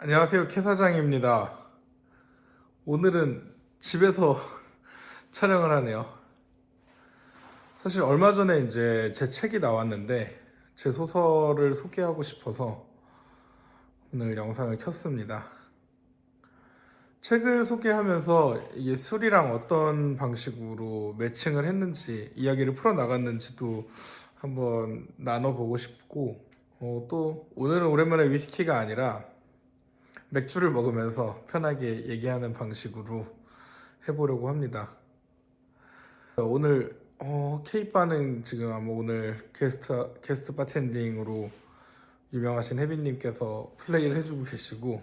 안녕하세요, 캐 사장입니다. 오늘은 집에서 촬영을 하네요. 사실 얼마 전에 이제 제 책이 나왔는데 제 소설을 소개하고 싶어서 오늘 영상을 켰습니다. 책을 소개하면서 이게 술이랑 어떤 방식으로 매칭을 했는지 이야기를 풀어 나갔는지도 한번 나눠보고 싶고, 또 오늘은 오랜만에 위스키가 아니라 맥주를 먹으면서 편하게 얘기하는 방식으로 해보려고 합니다. 오늘 K바는 지금 아마 오늘 게스트 바텐딩으로 유명하신 혜빈님께서 플레이를 해주고 계시고,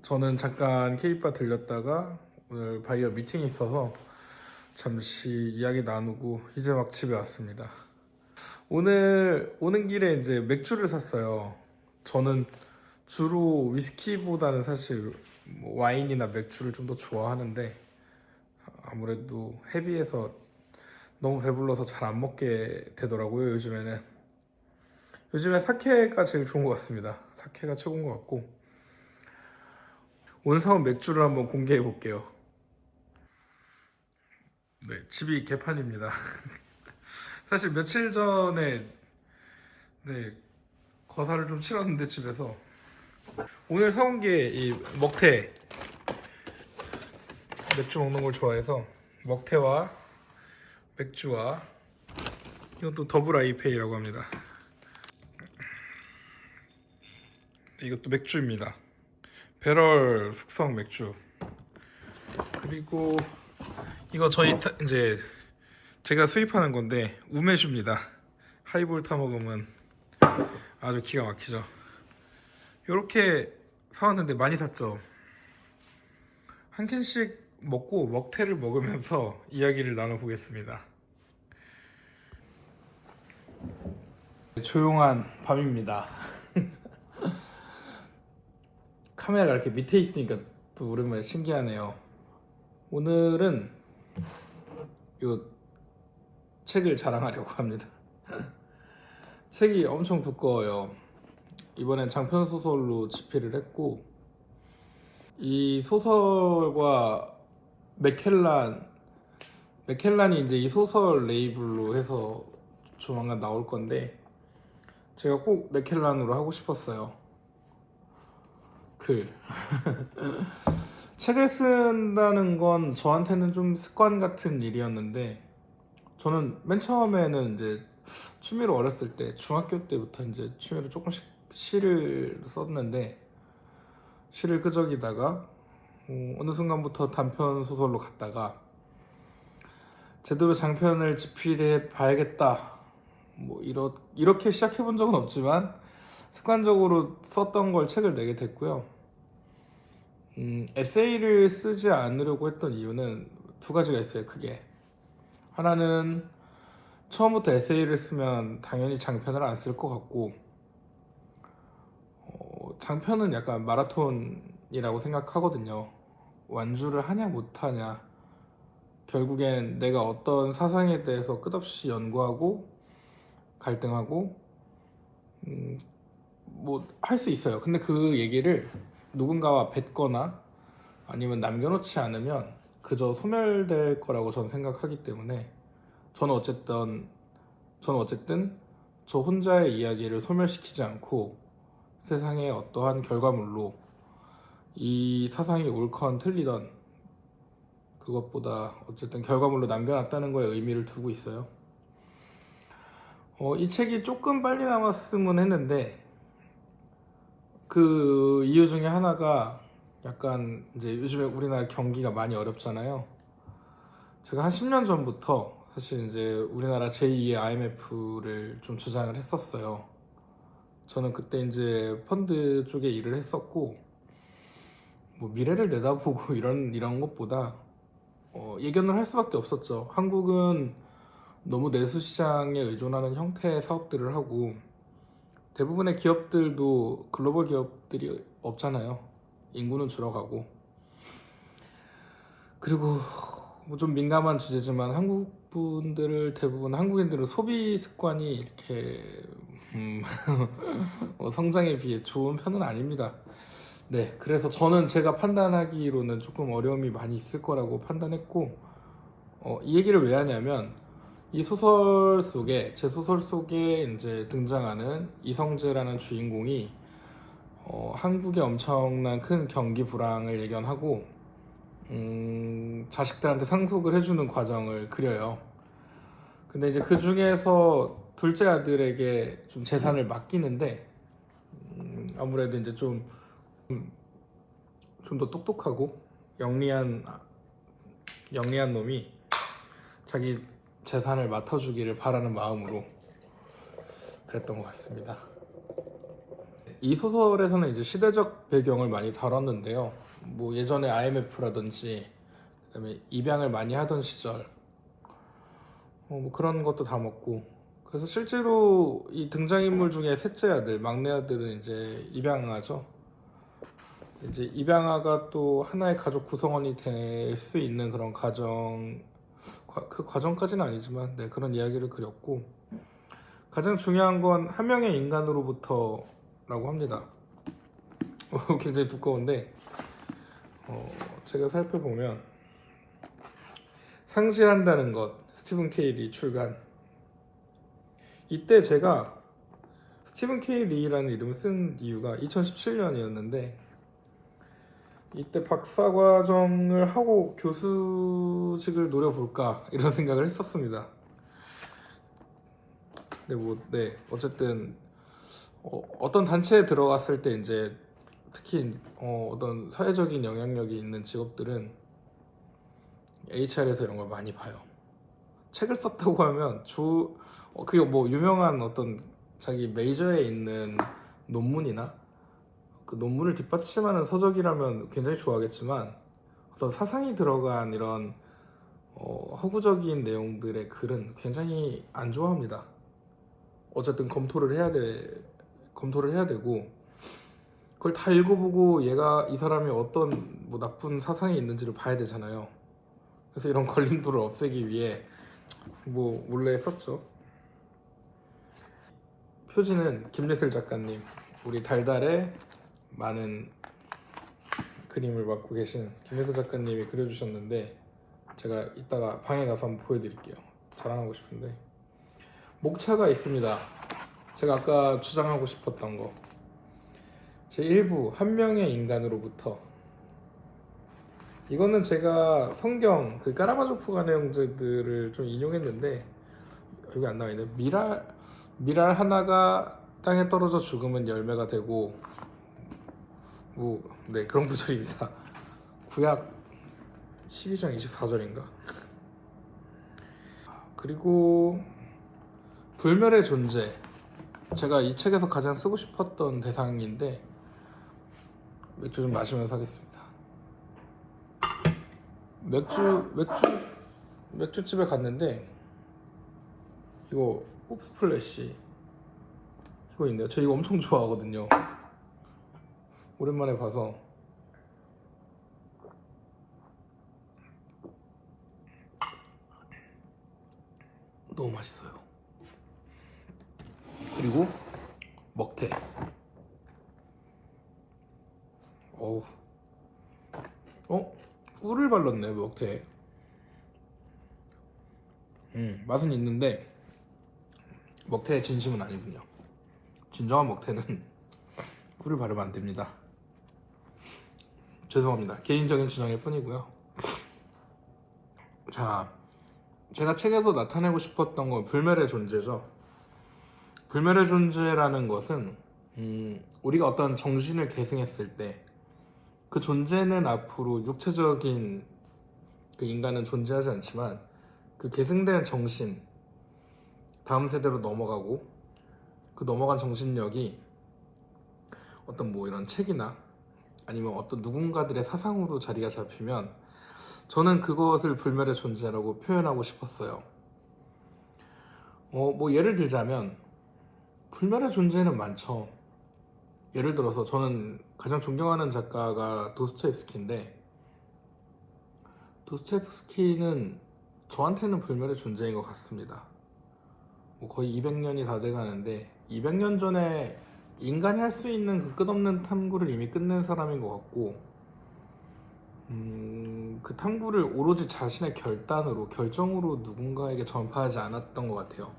저는 잠깐 K바 들렸다가 오늘 바이어 미팅이 있어서 잠시 이야기 나누고 이제 막 집에 왔습니다. 오늘 오는 길에 이제 맥주를 샀어요. 저는 주로 위스키보다는 사실 뭐 와인이나 맥주를 좀 더 좋아하는데, 아무래도 헤비해서 너무 배불러서 잘 안 먹게 되더라고요. 요즘에 사케가 제일 좋은 것 같습니다. 사케가 최고인 것 같고, 오늘 사온 맥주를 한번 공개해 볼게요. 네, 집이 개판입니다. 사실 며칠 전에 네, 거사를 좀 치렀는데 집에서 오늘 사온 게 이 먹태. 맥주 먹는 걸 좋아해서 먹태와 맥주와, 이것도 더블 아이페이라고 합니다. 이것도 맥주입니다. 배럴 숙성 맥주. 그리고 이거 이제 제가 수입하는 건데 우메슈입니다. 하이볼 타 먹으면 아주 기가 막히죠. 이렇게 사왔는데 많이 샀죠. 한 캔씩 먹고 먹태를 먹으면서 이야기를 나눠보겠습니다. 조용한 밤입니다. 카메라가 이렇게 밑에 있으니까 또 오랜만에 신기하네요. 오늘은 이 책을 자랑하려고 합니다. 책이 엄청 두꺼워요. 이번엔 장편 소설로 집필을 했고, 이 소설과 맥켈란이 이제 이 소설 레이블로 해서 조만간 나올 건데, 제가 꼭 맥켈란으로 하고 싶었어요. 글. 책을 쓴다는 건 저한테는 좀 습관 같은 일이었는데, 저는 맨 처음에는 이제 취미로 어렸을 때 중학교 때부터 이제 취미로 조금씩 시를 썼는데, 시를 끄적이다가 어느 순간부터 단편 소설로 갔다가 제대로 장편을 집필해 봐야겠다, 뭐 이렇게 시작해 본 적은 없지만 습관적으로 썼던 걸 책을 내게 됐고요. 에세이를 쓰지 않으려고 했던 이유는 두 가지가 있어요, 크게. 하나는 처음부터 에세이를 쓰면 당연히 장편을 안 쓸 것 같고, 장편은 약간 마라톤이라고 생각하거든요. 완주를 하냐 못하냐, 결국엔 내가 어떤 사상에 대해서 끝없이 연구하고 갈등하고 뭐 할 수 있어요. 근데 그 얘기를 누군가와 뱉거나 아니면 남겨놓지 않으면 그저 소멸될 거라고 저는 생각하기 때문에, 저는 어쨌든 저 혼자의 이야기를 소멸시키지 않고 세상의 어떠한 결과물로 이 사상이 옳건 틀리던 그것보다 어쨌든 결과물로 남겨놨다는 거에 의미를 두고 있어요. 이 책이 조금 빨리 나왔으면 했는데, 그 이유 중에 하나가 약간 이제 요즘에 우리나라 경기가 많이 어렵잖아요. 제가 한 10년 전부터 사실 이제 우리나라 제2의 IMF를 좀 주장을 했었어요. 저는 그때 이제 펀드 쪽에 일을 했었고, 뭐 미래를 내다보고 이런 것보다 예견을 할 수밖에 없었죠. 한국은 너무 내수 시장에 의존하는 형태의 사업들을 하고, 대부분의 기업들도 글로벌 기업들이 없잖아요. 인구는 줄어가고. 그리고 뭐 좀 민감한 주제지만 한국인들은 소비 습관이 이렇게 성장에 비해 좋은 편은 아닙니다. 네, 그래서 저는 제가 판단하기로는 조금 어려움이 많이 있을 거라고 판단했고, 이 얘기를 왜 하냐면, 이 소설 속에, 제 소설 속에 이제 등장하는 이성재라는 주인공이 한국의 엄청난 큰 경기 불황을 예견하고, 자식들한테 상속을 해주는 과정을 그려요. 근데 이제 그 중에서 둘째 아들에게 좀 재산을 맡기는데, 아무래도 이제 좀 더 똑똑하고 영리한 놈이 자기 재산을 맡아주기를 바라는 마음으로 그랬던 것 같습니다. 이 소설에서는 이제 시대적 배경을 많이 다뤘는데요. 뭐 예전에 IMF라든지 그다음에 입양을 많이 하던 시절 뭐 그런 것도 담았고, 그래서 실제로 이 등장인물 중에 셋째 아들, 막내 아들은 이제 입양아죠. 이제 입양아가 또 하나의 가족 구성원이 될 수 있는 그런 그 과정까지는 아니지만 네, 그런 이야기를 그렸고, 가장 중요한 건 한 명의 인간으로부터라고 합니다. 굉장히 두꺼운데 제가 살펴보면 상실한다는 것, 스티븐 케일이 출간. 이때 제가 스티븐 케일이라는 이름을 쓴 이유가 2017년이었는데 이때 박사과정을 하고 교수직을 노려볼까 이런 생각을 했었습니다. 근데 네, 어쨌든 어떤 단체에 들어갔을 때 이제 특히 어떤 사회적인 영향력이 있는 직업들은 HR에서 이런 걸 많이 봐요. 책을 썼다고 하면 그게 뭐 유명한 어떤 자기 메이저에 있는 논문이나 그 논문을 뒷받침하는 서적이라면 굉장히 좋아하겠지만, 어떤 사상이 들어간 이런 허구적인 내용들의 글은 굉장히 안 좋아합니다. 어쨌든 검토를 해야 되고, 그걸 다 읽어보고 이 사람이 어떤 뭐 나쁜 사상이 있는지를 봐야 되잖아요. 그래서 이런 걸림돌을 없애기 위해 뭐 몰래 썼죠. 표지는 김예슬 작가님, 우리 달달의 많은 그림을 맡고 계신 김예슬 작가님이 그려주셨는데, 제가 이따가 방에 가서 한번 보여드릴게요. 자랑하고 싶은데 목차가 있습니다. 제가 아까 주장하고 싶었던 거, 제1부 한 명의 인간으로부터. 이거는 제가 성경 그 까라바조프 간의 형제들을 좀 인용했는데 여기 안 나와 있네. 밀알 하나가 땅에 떨어져 죽으면 열매가 되고, 네, 그런 구절입니다. 구약 12장 24절인가. 그리고 불멸의 존재, 제가 이 책에서 가장 쓰고 싶었던 대상인데 맥주 좀 마시면서 하겠습니다. 맥주집에 갔는데 이거 홉스플래시 이거 있네요. 저 이거 엄청 좋아하거든요. 오랜만에 봐서 너무 맛있어요. 그리고 먹태. 꿀을 발랐네 먹태에. 맛은 있는데 먹태의 진심은 아니군요. 진정한 먹태는 꿀을 바르면 안 됩니다. 죄송합니다. 개인적인 주장일 뿐이고요. 자, 제가 책에서 나타내고 싶었던 건 불멸의 존재죠. 불멸의 존재라는 것은 우리가 어떤 정신을 계승했을 때 그 존재는 앞으로 육체적인 그 인간은 존재하지 않지만 그 계승된 정신 다음 세대로 넘어가고, 그 넘어간 정신력이 어떤 뭐 이런 책이나 아니면 어떤 누군가들의 사상으로 자리가 잡히면 저는 그것을 불멸의 존재라고 표현하고 싶었어요. 뭐 예를 들자면 불멸의 존재는 많죠. 예를 들어서 저는 가장 존경하는 작가가 도스토옙스키인데, 도스토옙스키는 저한테는 불멸의 존재인 것 같습니다. 뭐 거의 200년이 다 돼가는데 200년 전에 인간이 할 수 있는 그 끝없는 탐구를 이미 끝낸 사람인 것 같고, 그 탐구를 오로지 자신의 결단으로, 결정으로 누군가에게 전파하지 않았던 것 같아요.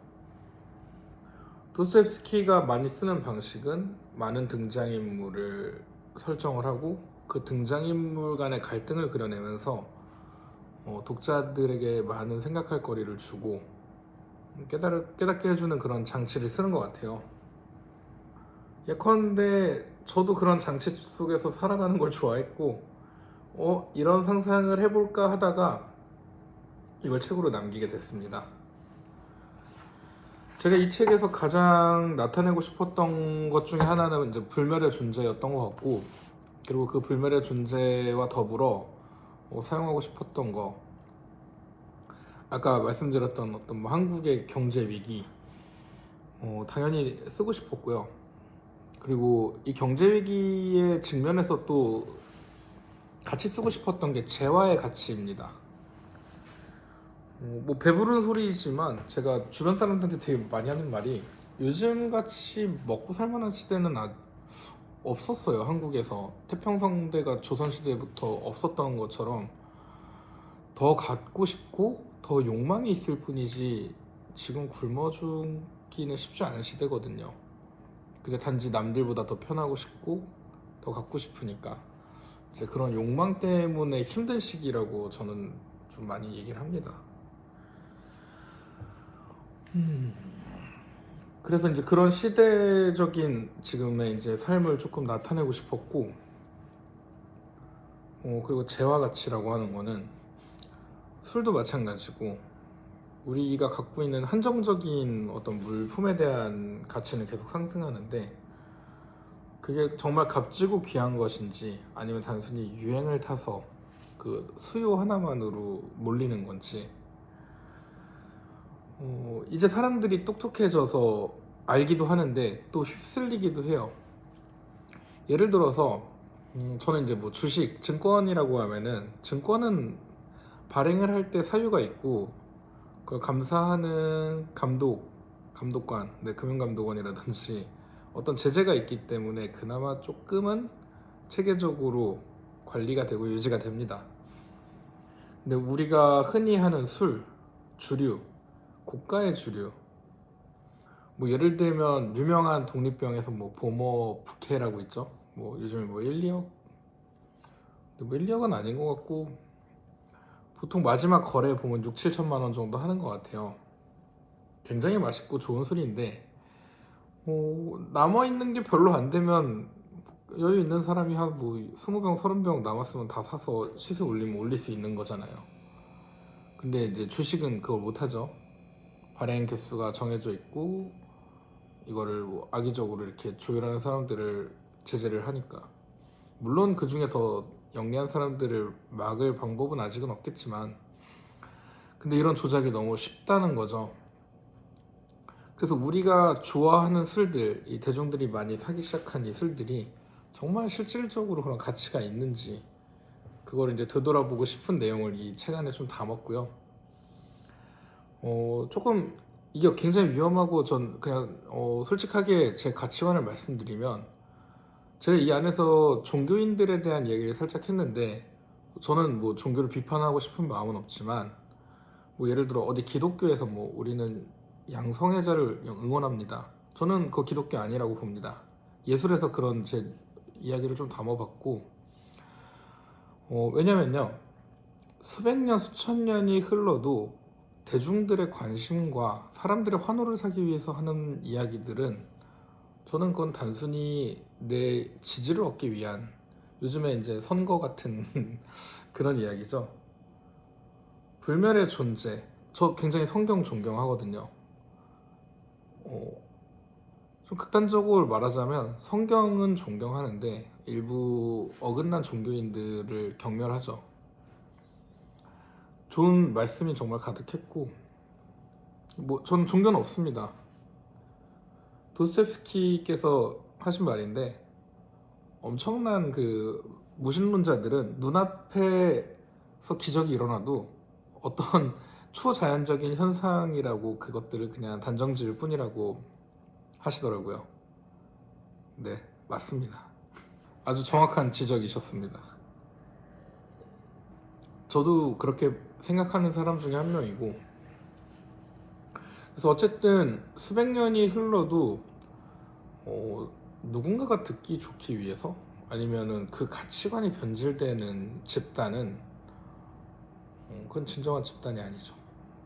도스토옙스키가 많이 쓰는 방식은 많은 등장인물을 설정을 하고 그 등장인물 간의 갈등을 그려내면서 독자들에게 많은 생각할 거리를 주고 깨닫게 해주는 그런 장치를 쓰는 것 같아요. 예컨대 저도 그런 장치 속에서 살아가는 걸 좋아했고 이런 상상을 해볼까 하다가 이걸 책으로 남기게 됐습니다. 제가 이 책에서 가장 나타내고 싶었던 것 중에 하나는 이제 불멸의 존재였던 것 같고, 그리고 그 불멸의 존재와 더불어 사용하고 싶었던 거, 아까 말씀드렸던 어떤 뭐 한국의 경제 위기, 당연히 쓰고 싶었고요. 그리고 이 경제 위기의 측면에서 또 같이 쓰고 싶었던 게 재화의 가치입니다. 뭐 배부른 소리지만 제가 주변 사람들한테 되게 많이 하는 말이, 요즘같이 먹고 살만한 시대는 없었어요. 한국에서 태평성대가 조선시대부터 없었던 것처럼 더 갖고 싶고 더 욕망이 있을 뿐이지 지금 굶어 죽기는 쉽지 않은 시대거든요. 근데 단지 남들보다 더 편하고 싶고 더 갖고 싶으니까 이제 그런 욕망 때문에 힘든 시기라고 저는 좀 많이 얘기를 합니다. 그래서 이제 그런 시대적인 지금의 이제 삶을 조금 나타내고 싶었고, 그리고 재화 가치라고 하는 거는 술도 마찬가지고 우리가 갖고 있는 한정적인 어떤 물품에 대한 가치는 계속 상승하는데, 그게 정말 값지고 귀한 것인지 아니면 단순히 유행을 타서 그 수요 하나만으로 몰리는 건지, 이제 사람들이 똑똑해져서 알기도 하는데 또 휩쓸리기도 해요. 예를 들어서 저는 이제 뭐 주식, 증권이라고 하면은 증권은 발행을 할 때 사유가 있고 그걸 감사하는 감독관, 네, 금융감독원이라든지 어떤 제재가 있기 때문에 그나마 조금은 체계적으로 관리가 되고 유지가 됩니다. 근데 우리가 흔히 하는 술, 주류, 고가의 주류, 뭐 예를 들면 유명한 독립병에서 뭐 보머 부케라고 있죠. 뭐 요즘에 뭐 1, 2억, 뭐 1, 2억은 아닌 것 같고 보통 마지막 거래 보면 6, 7천만 원 정도 하는 것 같아요. 굉장히 맛있고 좋은 술인데 남아있는 게 별로 안 되면 여유 있는 사람이 한 뭐 20병, 30병 남았으면 다 사서 시세 올리면 올릴 수 있는 거잖아요. 근데 이제 주식은 그걸 못하죠. 발행 개수가 정해져 있고 이거를 뭐 악의적으로 이렇게 조율하는 사람들을 제재를 하니까, 물론 그 중에 더 영리한 사람들을 막을 방법은 아직은 없겠지만 근데 이런 조작이 너무 쉽다는 거죠. 그래서 우리가 좋아하는 술들, 이 대중들이 많이 사기 시작한 이 술들이 정말 실질적으로 그런 가치가 있는지 그걸 이제 되돌아보고 싶은 내용을 이 책 안에 좀 담았고요. 조금 이게 굉장히 위험하고 전 그냥 솔직하게 제 가치관을 말씀드리면, 제가 이 안에서 종교인들에 대한 얘기를 살짝 했는데 저는 뭐 종교를 비판하고 싶은 마음은 없지만 뭐 예를 들어 어디 기독교에서 뭐 우리는 양성애자를 응원합니다. 저는 그거 기독교 아니라고 봅니다. 예술에서 그런 제 이야기를 좀 담아봤고, 왜냐면요, 수백 년, 수천 년이 흘러도 대중들의 관심과 사람들의 환호를 사기 위해서 하는 이야기들은 저는 그건 단순히 내 지지를 얻기 위한, 요즘에 이제 선거 같은 그런 이야기죠. 불멸의 존재, 저 굉장히 성경 존경하거든요. 좀 극단적으로 말하자면 성경은 존경하는데 일부 어긋난 종교인들을 경멸하죠. 좋은 말씀이 정말 가득했고 뭐 저는 종교는 없습니다. 도스토옙스키께서 하신 말인데, 엄청난 그 무신론자들은 눈앞에서 기적이 일어나도 어떤 초자연적인 현상이라고 그것들을 그냥 단정 지을 뿐이라고 하시더라고요. 네, 맞습니다. 아주 정확한 지적이셨습니다. 저도 그렇게 생각하는 사람 중에 한 명이고, 그래서 어쨌든 수백 년이 흘러도 누군가가 듣기 좋기 위해서 아니면은 그 가치관이 변질되는 집단은 그건 진정한 집단이 아니죠.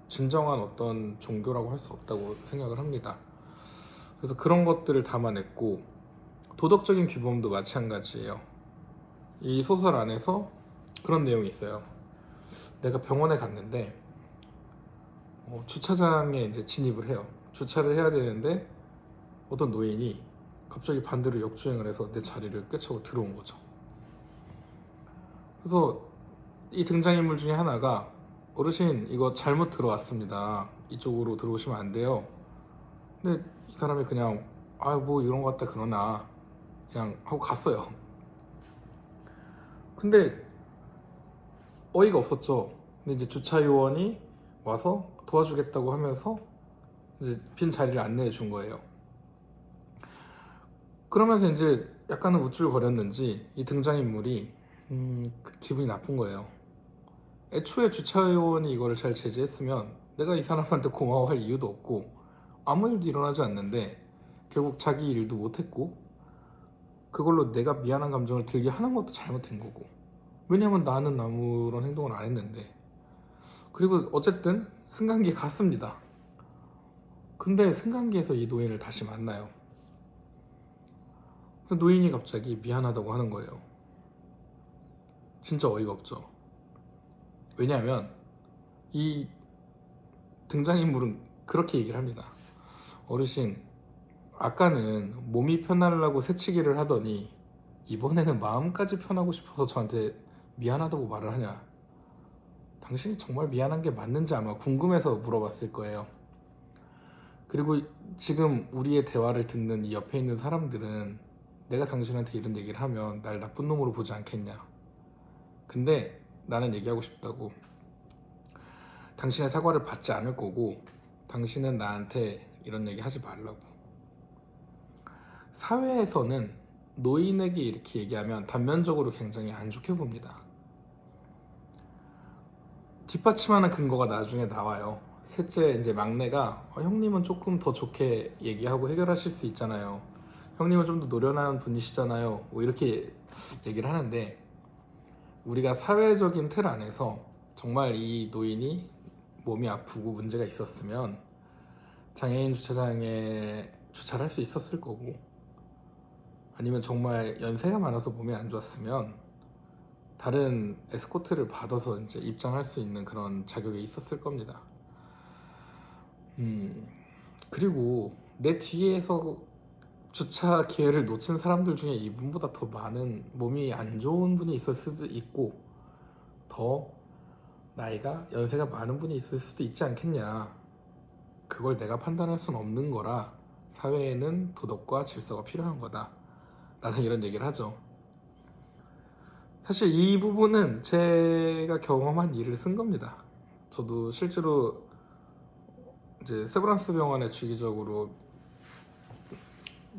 진정한 어떤 종교라고 할 수 없다고 생각을 합니다. 그래서 그런 것들을 담아냈고, 도덕적인 규범도 마찬가지예요. 이 소설 안에서 그런 내용이 있어요. 내가 병원에 갔는데 주차장에 이제 진입을 해요. 주차를 해야 되는데 어떤 노인이 갑자기 반대로 역주행을 해서 내 자리를 꿰차고 들어온 거죠. 그래서 이 등장인물 중에 하나가, 어르신 이거 잘못 들어왔습니다. 이쪽으로 들어오시면 안 돼요. 근데 이 사람이 그냥 아 뭐 이런 거 같다 그러나 그냥 하고 갔어요. 근데 어이가 없었죠. 근데 이제 주차 요원이 와서 도와주겠다고 하면서 이제 빈 자리를 안내해 준 거예요. 그러면서 이제 약간은 우쭐거렸는지 이 등장인물이 기분이 나쁜 거예요. 애초에 주차요원이 이거를 잘 제지했으면 내가 이 사람한테 고마워할 이유도 없고 아무 일도 일어나지 않는데 결국 자기 일도 못했고 그걸로 내가 미안한 감정을 들게 하는 것도 잘못된 거고, 왜냐면 나는 아무런 행동을 안 했는데. 그리고 어쨌든 승강기에 갔습니다. 근데 승강기에서 이 노인을 다시 만나요. 노인이 갑자기 미안하다고 하는 거예요. 진짜 어이가 없죠. 왜냐하면 이 등장인물은 그렇게 얘기를 합니다. 어르신, 아까는 몸이 편하려고 새치기를 하더니 이번에는 마음까지 편하고 싶어서 저한테 미안하다고 말을 하냐. 당신이 정말 미안한 게 맞는지 아마 궁금해서 물어봤을 거예요. 그리고 지금 우리의 대화를 듣는 이 옆에 있는 사람들은 내가 당신한테 이런 얘기를 하면 날 나쁜 놈으로 보지 않겠냐. 근데 나는 얘기하고 싶다고. 당신의 사과를 받지 않을 거고 당신은 나한테 이런 얘기 하지 말라고. 사회에서는 노인에게 이렇게 얘기하면 단면적으로 굉장히 안 좋게 봅니다. 뒷받침하는 근거가 나중에 나와요. 셋째 이제 막내가 형님은 조금 더 좋게 얘기하고 해결하실 수 있잖아요. 형님은 좀 더 노련한 분이시잖아요. 뭐 이렇게 얘기를 하는데, 우리가 사회적인 틀 안에서 정말 이 노인이 몸이 아프고 문제가 있었으면 장애인 주차장에 주차를 할 수 있었을 거고, 아니면 정말 연세가 많아서 몸이 안 좋았으면 다른 에스코트를 받아서 이제 입장할 수 있는 그런 자격이 있었을 겁니다. 그리고 내 뒤에서 주차 기회를 놓친 사람들 중에 이분보다 더 많은 몸이 안 좋은 분이 있을 수도 있고 더 나이가 연세가 많은 분이 있을 수도 있지 않겠냐. 그걸 내가 판단할 수는 없는 거라 사회에는 도덕과 질서가 필요한 거다 라는 이런 얘기를 하죠. 사실 이 부분은 제가 경험한 일을 쓴 겁니다. 저도 실제로 이제 세브란스 병원에 주기적으로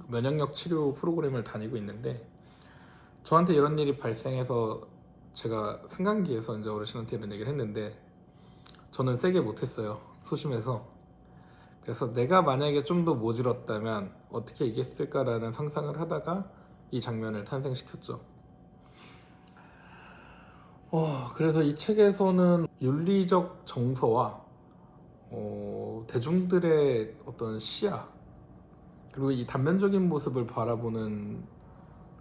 면역력 치료 프로그램을 다니고 있는데, 저한테 이런 일이 발생해서 제가 승강기에서 이제 어르신한테 이런 얘기를 했는데 저는 세게 못했어요. 소심해서. 그래서 내가 만약에 좀 더 모질었다면 어떻게 얘기했을까라는 상상을 하다가 이 장면을 탄생시켰죠. 그래서 이 책에서는 윤리적 정서와 대중들의 어떤 시야, 그리고 이 단면적인 모습을 바라보는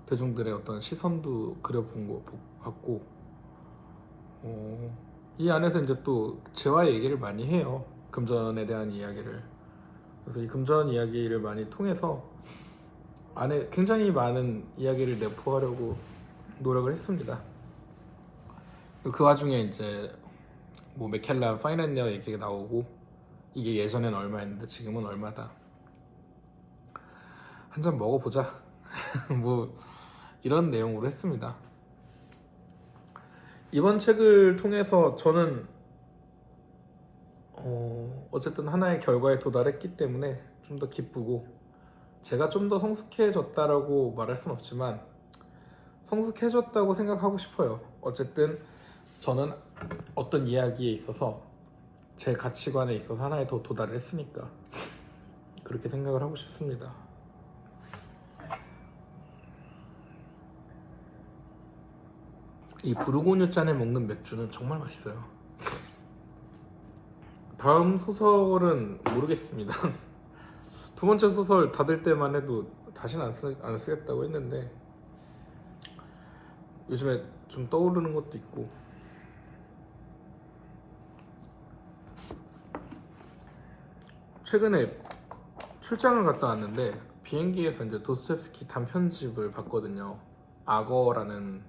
대중들의 어떤 시선도 그려본 것 같고, 이 안에서 이제 또 재화 얘기를 많이 해요. 금전에 대한 이야기를. 그래서 이 금전 이야기를 많이 통해서 안에 굉장히 많은 이야기를 내포하려고 노력을 했습니다. 그 와중에 이제 뭐 맥켈란 파이낸리어 얘기가 나오고, 이게 예전엔 얼마였는데 지금은 얼마다. 한 잔 먹어보자. 뭐 이런 내용으로 했습니다. 이번 책을 통해서 저는 어쨌든 하나의 결과에 도달했기 때문에 좀 더 기쁘고 제가 좀 더 성숙해졌다라고 말할 순 없지만 성숙해졌다고 생각하고 싶어요. 어쨌든 저는 어떤 이야기에 있어서 제 가치관에 있어서 하나에 더 도달을 했으니까 그렇게 생각을 하고 싶습니다. 이 부르고뉴 잔에 먹는 맥주는 정말 맛있어요. 다음 소설은 모르겠습니다. 두 번째 소설 닫을 때만 해도 다시는 안 쓰겠다고 했는데 요즘에 좀 떠오르는 것도 있고. 최근에 출장을 갔다 왔는데 비행기에서 이제 도스토옙스키 단편집을 봤거든요. 악어라는,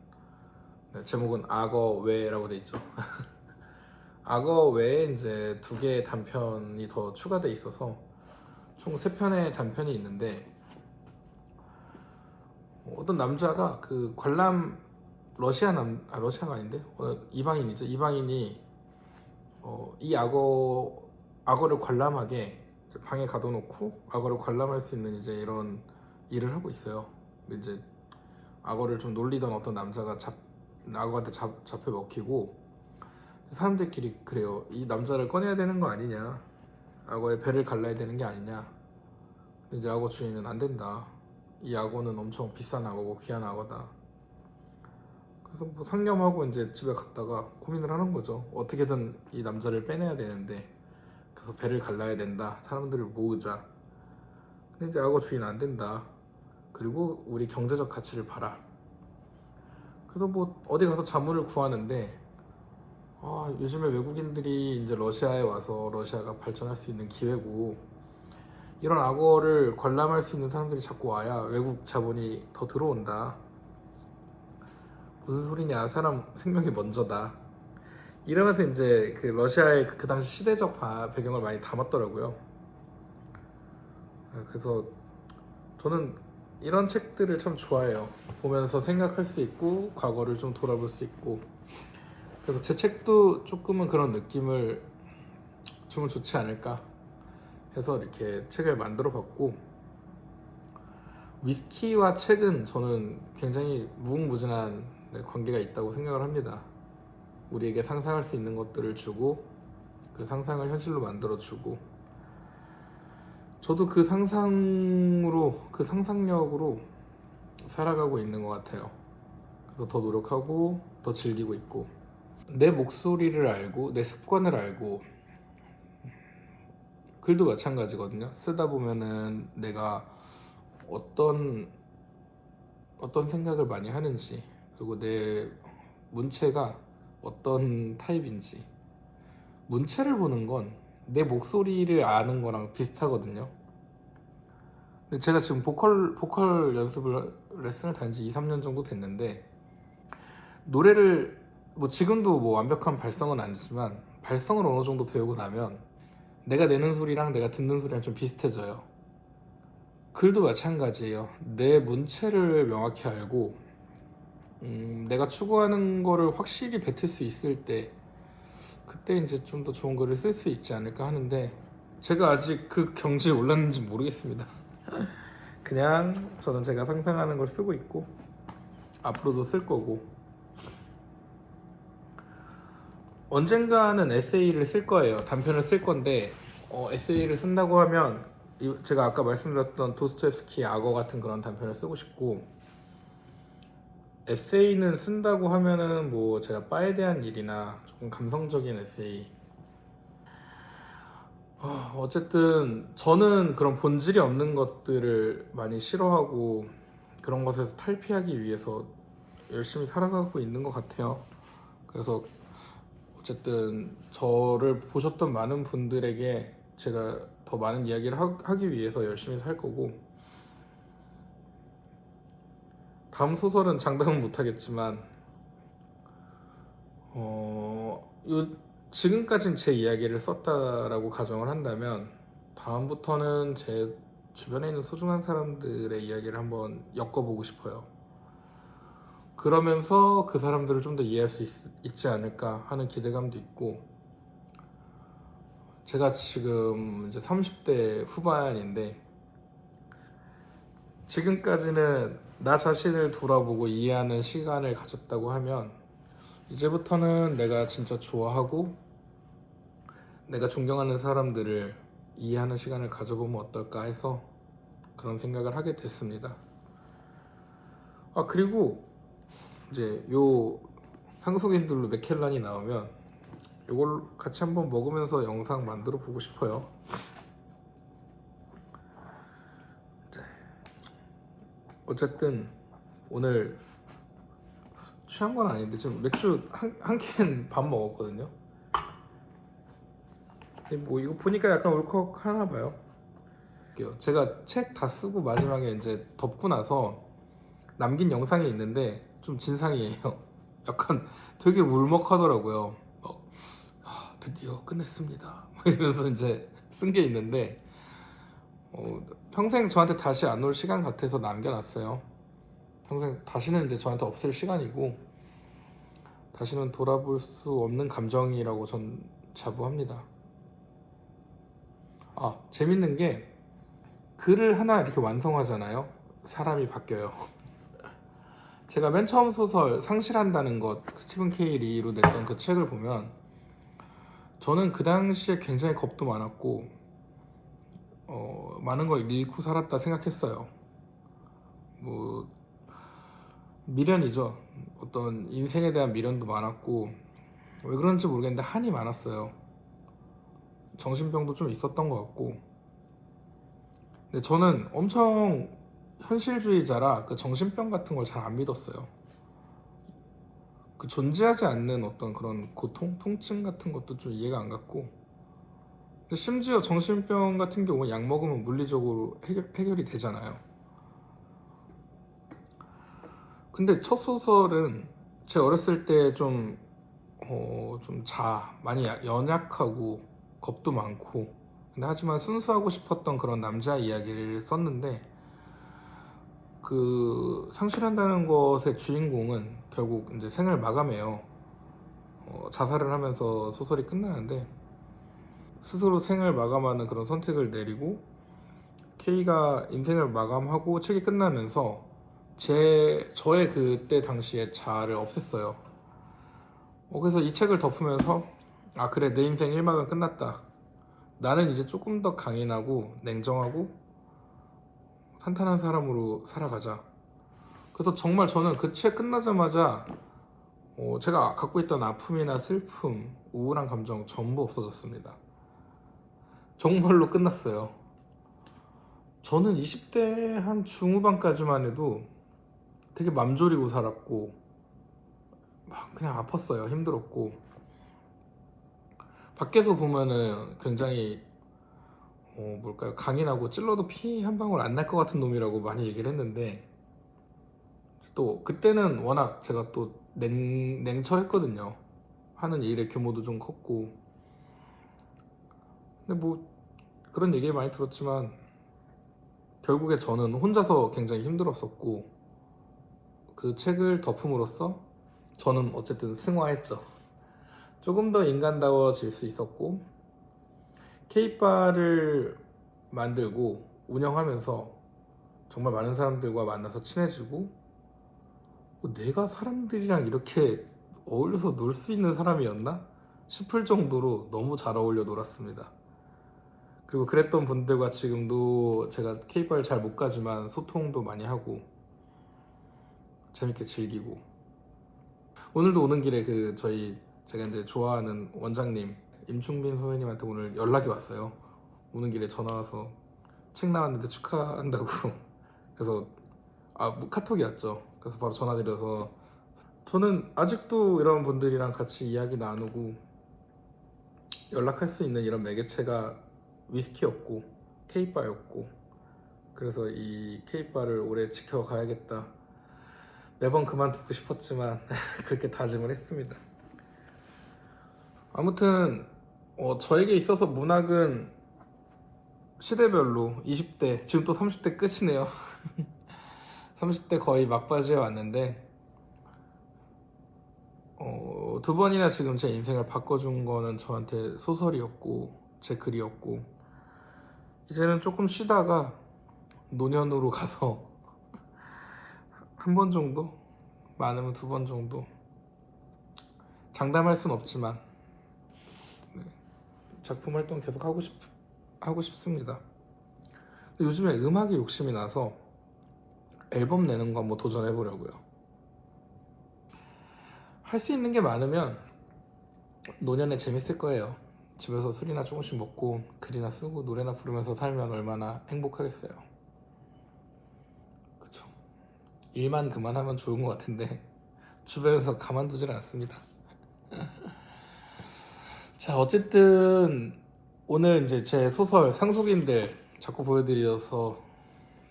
네, 제목은 악어 외라고 돼 있죠. 악어 외에 이제 두 개의 단편이 더 추가돼 있어서 총 세 편의 단편이 있는데 어떤 남자가 그 관람 러시아가 아닌데 이방인이죠. 이방인이 이 악어를 관람하게 방에 가둬놓고 악어를 관람할 수 있는 이제 이런 일을 하고 있어요. 근데 이제 악어를 좀 놀리던 어떤 남자가 악어한테 잡혀 먹히고 사람들끼리 그래요. 이 남자를 꺼내야 되는 거 아니냐? 악어의 배를 갈라야 되는 게 아니냐? 근데 이제 악어 주인은 안 된다. 이 악어는 엄청 비싼 악어고 귀한 악어다. 그래서 뭐 상념하고 이제 집에 갔다가 고민을 하는 거죠. 어떻게든 이 남자를 빼내야 되는데 그래서 배를 갈라야 된다. 사람들을 모으자. 근데 이제 악어 주인 안 된다. 그리고 우리 경제적 가치를 봐라. 그래서 뭐 어디 가서 자문을 구하는데 요즘에 외국인들이 이제 러시아에 와서 러시아가 발전할 수 있는 기회고 이런 악어를 관람할 수 있는 사람들이 자꾸 와야 외국 자본이 더 들어온다. 무슨 소리냐? 사람 생명이 먼저다. 이러면서 이제 그 러시아의 그 당시 시대적 배경을 많이 담았더라고요. 그래서 저는 이런 책들을 참 좋아해요. 보면서 생각할 수 있고 과거를 좀 돌아볼 수 있고. 그래서 제 책도 조금은 그런 느낌을 주면 좋지 않을까 해서 이렇게 책을 만들어 봤고, 위스키와 책은 저는 굉장히 무궁무진한 관계가 있다고 생각을 합니다. 우리에게 상상할 수 있는 것들을 주고 그 상상을 현실로 만들어 주고, 저도 그 상상력으로 살아가고 있는 것 같아요. 그래서 더 노력하고 더 즐기고 있고, 내 목소리를 알고 내 습관을 알고, 글도 마찬가지거든요. 쓰다 보면은 내가 어떤 생각을 많이 하는지, 그리고 내 문체가 어떤 타입인지. 문체를 보는 건 내 목소리를 아는 거랑 비슷하거든요. 근데 제가 지금 보컬 연습을 레슨을 다닌 지 2, 3년 정도 됐는데, 노래를 뭐 지금도 뭐 완벽한 발성은 아니지만 발성을 어느 정도 배우고 나면 내가 내는 소리랑 내가 듣는 소리랑 좀 비슷해져요. 글도 마찬가지예요. 내 문체를 명확히 알고 내가 추구하는 거를 확실히 뱉을 수 있을 때, 그때 이제 좀 더 좋은 글을 쓸 수 있지 않을까 하는데, 제가 아직 그 경지에 올랐는지 모르겠습니다. 그냥 저는 제가 상상하는 걸 쓰고 있고 앞으로도 쓸 거고, 언젠가는 에세이를 쓸 거예요. 단편을 쓸 건데 에세이를 쓴다고 하면 제가 아까 말씀드렸던 도스토옙스키의 악어 같은 그런 단편을 쓰고 싶고, 에세이는 쓴다고 하면은 뭐 제가 바에 대한 일이나 조금 감성적인 에세이. 어쨌든 저는 그런 본질이 없는 것들을 많이 싫어하고 그런 것에서 탈피하기 위해서 열심히 살아가고 있는 것 같아요. 그래서 어쨌든 저를 보셨던 많은 분들에게 제가 더 많은 이야기를 하기 위해서 열심히 살 거고, 다음 소설은 장담은 못하겠지만 지금까진 제 이야기를 썼다라고 가정을 한다면 다음부터는 제 주변에 있는 소중한 사람들의 이야기를 한번 엮어보고 싶어요. 그러면서 그 사람들을 좀 더 이해할 수 있지 않을까 하는 기대감도 있고, 제가 지금 이제 30대 후반인데 지금까지는 나 자신을 돌아보고 이해하는 시간을 가졌다고 하면 이제부터는 내가 진짜 좋아하고 내가 존경하는 사람들을 이해하는 시간을 가져보면 어떨까 해서 그런 생각을 하게 됐습니다. 그리고 이제 요 상속인들로 맥켈란이 나오면 이걸 같이 한번 먹으면서 영상 만들어 보고 싶어요. 어쨌든 오늘 취한 건 아닌데 지금 맥주 한 캔 반 먹었거든요. 근데 뭐 이거 보니까 약간 울컥하나 봐요. 제가 책 다 쓰고 마지막에 이제 덮고 나서 남긴 영상이 있는데 좀 진상이에요. 약간 되게 울먹하더라고요. 드디어 끝냈습니다. 이러면서 이제 쓴 게 있는데 평생 저한테 다시 안 올 시간 같아서 남겨놨어요. 평생 다시는 이제 저한테 없을 시간이고 다시는 돌아볼 수 없는 감정이라고 전 자부합니다. 재밌는 게 글을 하나 이렇게 완성하잖아요. 사람이 바뀌어요. 제가 맨 처음 소설 상실한다는 것 스티븐 K 리로 냈던 그 책을 보면 저는 그 당시에 굉장히 겁도 많았고 많은 걸 잃고 살았다 생각했어요. 뭐 미련이죠. 어떤 인생에 대한 미련도 많았고 왜 그런지 모르겠는데 한이 많았어요. 정신병도 좀 있었던 것 같고 근데 저는 엄청 현실주의자라 그 정신병 같은 걸 잘 안 믿었어요. 그 존재하지 않는 어떤 그런 고통, 통증 같은 것도 좀 이해가 안 갔고 근데 심지어 정신병 같은 경우는 약 먹으면 물리적으로 해결이 되잖아요. 근데 첫 소설은 제 어렸을 때 좀 많이 연약하고 겁도 많고 근데 하지만 순수하고 싶었던 그런 남자 이야기를 썼는데 그 상실한다는 것의 주인공은 결국 이제 생을 마감해요. 자살을 하면서 소설이 끝나는데 스스로 생을 마감하는 그런 선택을 내리고 K가 인생을 마감하고 책이 끝나면서 저의 그때 당시에 자아를 없앴어요. 그래서 이 책을 덮으면서 그래 내 인생 1막은 끝났다. 나는 이제 조금 더 강인하고 냉정하고 탄탄한 사람으로 살아가자. 그래서 정말 저는 그 책 끝나자마자 제가 갖고 있던 아픔이나 슬픔, 우울한 감정 전부 없어졌습니다. 정말로 끝났어요. 저는 20대 한 중후반까지만 해도 되게 맘졸이고 살았고 막 그냥 아팠어요. 힘들었고 밖에서 보면은 굉장히 강인하고 찔러도 피 한 방울 안 날 것 같은 놈이라고 많이 얘기를 했는데 또 그때는 워낙 제가 또 냉철했거든요. 하는 일의 규모도 좀 컸고 근데 뭐 그런 얘기를 많이 들었지만 결국에 저는 혼자서 굉장히 힘들었었고 그 책을 덮음으로써 저는 어쨌든 승화했죠. 조금 더 인간다워질 수 있었고 K바를 만들고 운영하면서 정말 많은 사람들과 만나서 친해지고 내가 사람들이랑 이렇게 어울려서 놀 수 있는 사람이었나 싶을 정도로 너무 잘 어울려 놀았습니다. 그리고 그랬던 분들과 지금도 제가 K바를 잘 못 가지만 소통도 많이 하고 재밌게 즐기고 오늘도 오는 길에 제가 이제 좋아하는 원장님 임충빈 선생님한테 오늘 연락이 왔어요. 오는 길에 전화 와서 책 나왔는데 축하한다고 그래서 뭐 카톡이 왔죠. 그래서 바로 전화드려서 저는 아직도 이런 분들이랑 같이 이야기 나누고 연락할 수 있는 이런 매개체가 위스키였고 K바였고 그래서 이 K바를 오래 지켜가야겠다. 매번 그만두고 싶었지만 그렇게 다짐을 했습니다. 아무튼 저에게 있어서 문학은 시대별로 20대, 지금 또 30대 끝이네요. 30대 거의 막바지에 왔는데 두 번이나 지금 제 인생을 바꿔준 거는 저한테 소설이었고 제 글이었고 이제는 조금 쉬다가 노년으로 가서 한 번 정도, 많으면 2번 정도. 장담할 순 없지만 네, 작품 활동 계속 하고 싶습니다. 근데 요즘에 음악에 욕심이 나서 앨범 내는 거 한번 도전해 보려고요. 할 수 있는 게 많으면 노년에 재밌을 거예요. 집에서 술이나 조금씩 먹고 글이나 쓰고 노래나 부르면서 살면 얼마나 행복하겠어요. 그쵸? 일만 그만하면 좋은 것 같은데 주변에서 가만두질 않습니다. 자, 어쨌든 오늘 이제 제 소설 상속인들 자꾸 보여드려서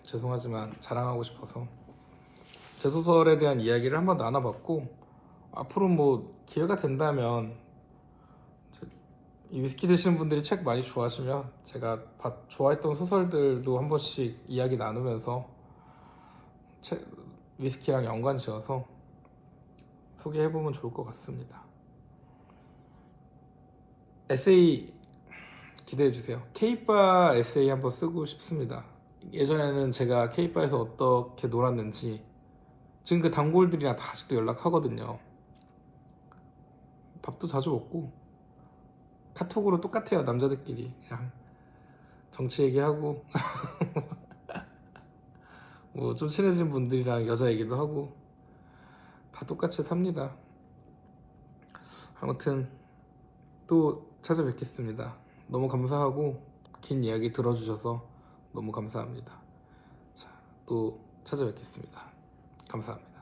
죄송하지만 자랑하고 싶어서 제 소설에 대한 이야기를 한번 나눠봤고, 앞으로 뭐 기회가 된다면 이 위스키 드시는 분들이 책 많이 좋아하시면 제가 좋아했던 소설들도 한 번씩 이야기 나누면서 위스키랑 연관 지어서 소개해보면 좋을 것 같습니다. 에세이 기대해주세요. K바 에세이 한번 쓰고 싶습니다. 예전에는 제가 K바에서 어떻게 놀았는지, 지금 그 단골들이랑 다 아직도 연락하거든요. 밥도 자주 먹고 카톡으로 똑같아요. 남자들끼리 그냥 정치 얘기하고 뭐 좀 친해진 분들이랑 여자 얘기도 하고 다 똑같이 삽니다. 아무튼 또 찾아뵙겠습니다. 너무 감사하고 긴 이야기 들어주셔서 너무 감사합니다. 자, 또 찾아뵙겠습니다. 감사합니다.